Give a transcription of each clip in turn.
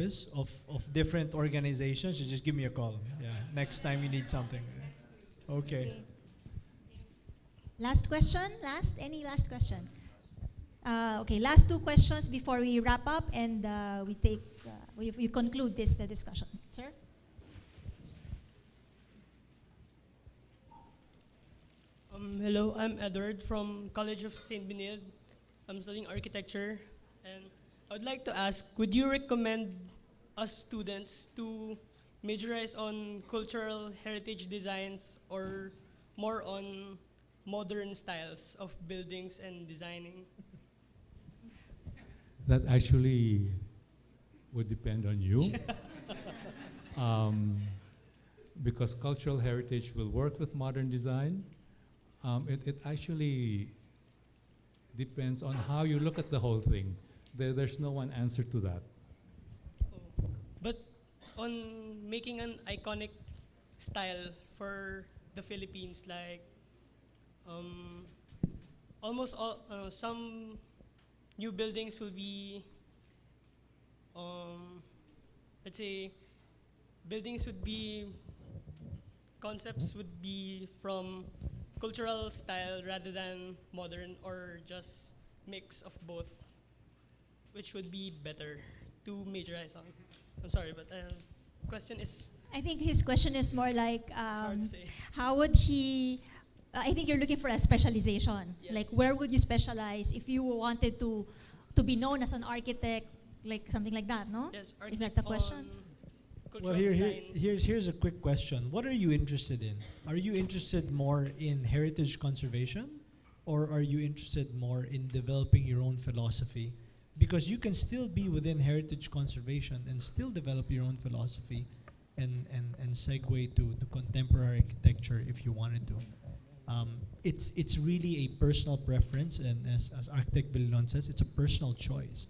of different organizations, you just give me a call. Yeah, next time you need something. Okay. Last question? Any last question? Okay, last two questions before we wrap up and we conclude the discussion. Sir? Hello, I'm Edward from College of St. Benilde. I'm studying architecture, and I would like to ask, would you recommend us students to majorize on cultural heritage designs or more on modern styles of buildings and designing? That actually would depend on you. Because cultural heritage will work with modern design. It actually depends on how you look at the whole thing. There's no one answer to that. Oh. But on making an iconic style for the Philippines, like almost all, some new buildings will be, let's say, concepts would be from cultural style rather than modern, or just mix of both, which would be better to majorize on. I'm sorry, but question is, I think his question is more like, it's hard to say. how would he, I think you're looking for a specialization. Yes. Like, where would you specialize if you wanted to be known as an architect, like something like that, no? Yes, Is that the question? Well, here's a quick question. What are you interested in? Are you interested more in heritage conservation, or are you interested more in developing your own philosophy? Because you can still be within heritage conservation and still develop your own philosophy and segue to contemporary architecture if you wanted to. It's really a personal preference, and as Architect Villalon says, it's a personal choice.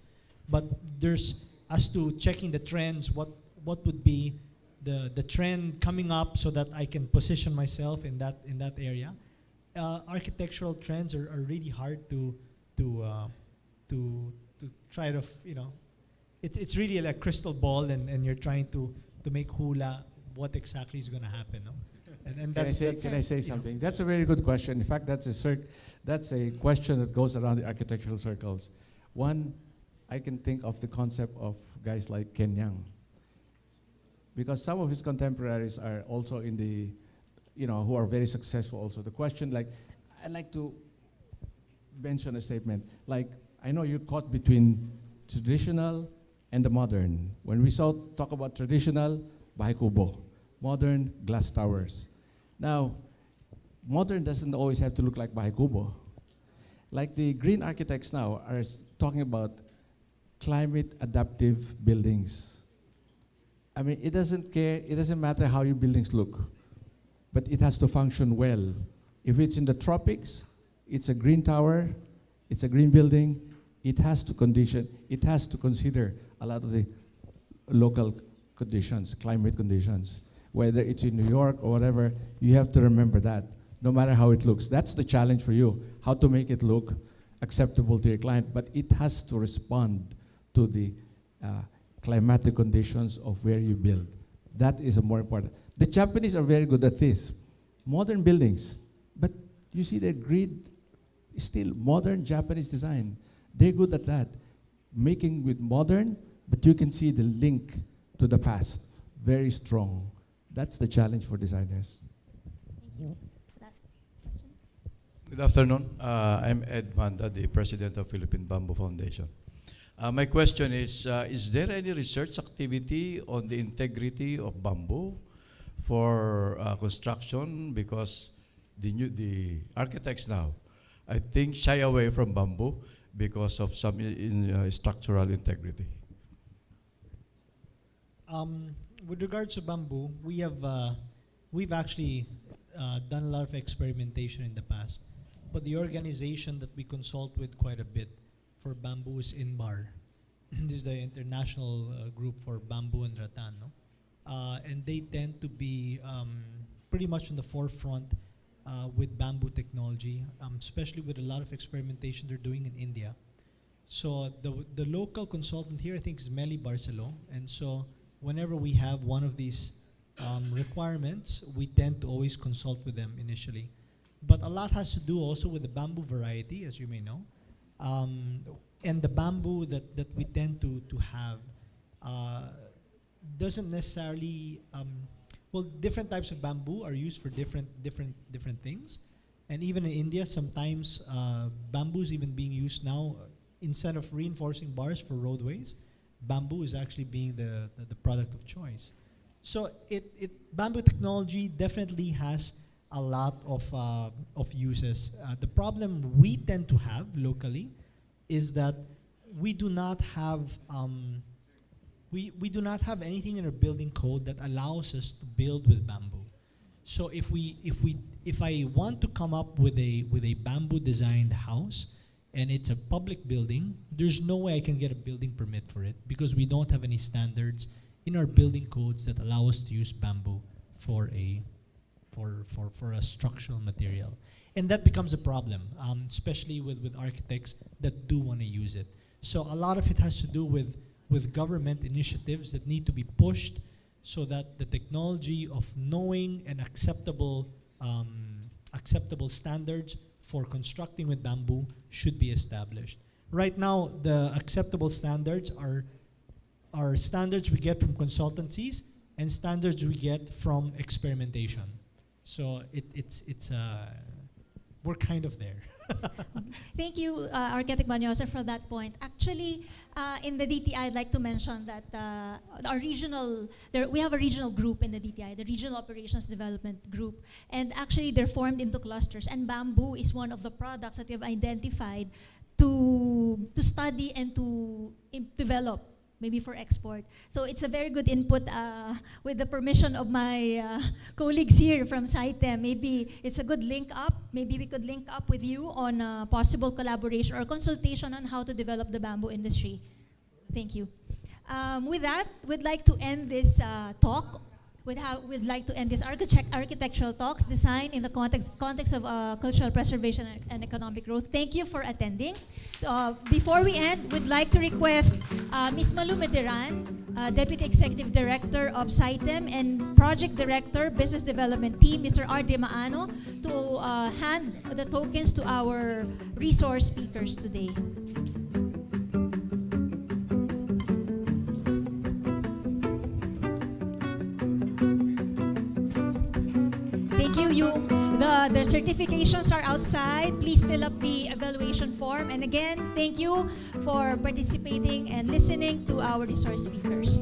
But there's, as to checking the trends, what would be the trend coming up so that I can position myself in that area. Architectural trends are really hard to try to, it's really like a crystal ball, and you're trying to make hula what exactly is going to happen. No? And can I say something? That's a very good question. In fact, that's a question that goes around the architectural circles. One, I can think of the concept of guys like Ken Yang, because some of his contemporaries are also in the, who are very successful also. The question, like, I'd like to mention a statement. Like, I know you're caught between traditional and the modern. When we talk about traditional, Bahay Kubo. Modern, glass towers. Now, modern doesn't always have to look like Bahay Kubo. Like the green architects now are talking about climate adaptive buildings. I mean, it doesn't matter how your buildings look, but it has to function well. If it's in the tropics, it's a green tower, it's a green building, it has to consider a lot of the local conditions, climate conditions. Whether it's in New York or whatever, you have to remember that, no matter how it looks. That's the challenge for you, how to make it look acceptable to your client, but it has to respond to the climatic conditions of where you build. That is more important. The Japanese are very good at this. Modern buildings, but you see the grid, still modern Japanese design. They're good at that. Making with modern, but you can see the link to the past, very strong. That's the challenge for designers. Thank you. Last question. Good afternoon. I'm Ed Manda, the president of Philippine Bamboo Foundation. My question is there any research activity on the integrity of bamboo for construction? Because the architects now, I think, shy away from bamboo because of some structural integrity. With regards to bamboo, we've actually done a lot of experimentation in the past. But the organization that we consult with quite a bit for bamboo is INBAR. This is the international group for bamboo and rattan. No? And they tend to be pretty much on the forefront with bamboo technology, especially with a lot of experimentation they're doing in India. So the local consultant here, I think, is Meli Barcelo. And so whenever we have one of these requirements, we tend to always consult with them initially. But a lot has to do also with the bamboo variety, as you may know. And the bamboo that we tend to have doesn't necessarily, well, different types of bamboo are used for different things. And even in India, sometimes bamboo is even being used now, instead of reinforcing bars for roadways, bamboo is actually being the product of choice. So bamboo technology definitely has a lot of uses. The problem we tend to have locally is that we do not have we do not have anything in our building code that allows us to build with bamboo. So if I want to come up with a bamboo designed house and it's a public building, there's no way I can get a building permit for it because we don't have any standards in our building codes that allow us to use bamboo for a structural material. And that becomes a problem, especially with architects that do want to use it. So a lot of it has to do with government initiatives that need to be pushed so that the technology of knowing and acceptable standards for constructing with bamboo should be established. Right now, the acceptable standards are standards we get from consultancies and standards we get from experimentation. So we're kind of there. Thank you, Architect Banyosa, for that point. Actually, in the DTI, I'd like to mention that we have a regional group in the DTI, the Regional Operations Development Group, and actually they're formed into clusters, and bamboo is one of the products that we have identified to study and to develop, maybe for export. So it's a very good input with the permission of my colleagues here from CITEM. Maybe it's a good link up. Maybe we could link up with you on possible collaboration or consultation on how to develop the bamboo industry. Thank you. With that, we'd like to end this talk. We'd like to end this architectural talks, design in the context of cultural preservation and economic growth. Thank you for attending. Before we end, we'd like to request Ms. Malu Mediran, Deputy Executive Director of CITEM and Project Director, Business Development Team, Mr. R.D. Maano, to hand the tokens to our resource speakers today. Thank you. The certifications are outside. Please fill up the evaluation form. And again, thank you for participating and listening to our resource speakers.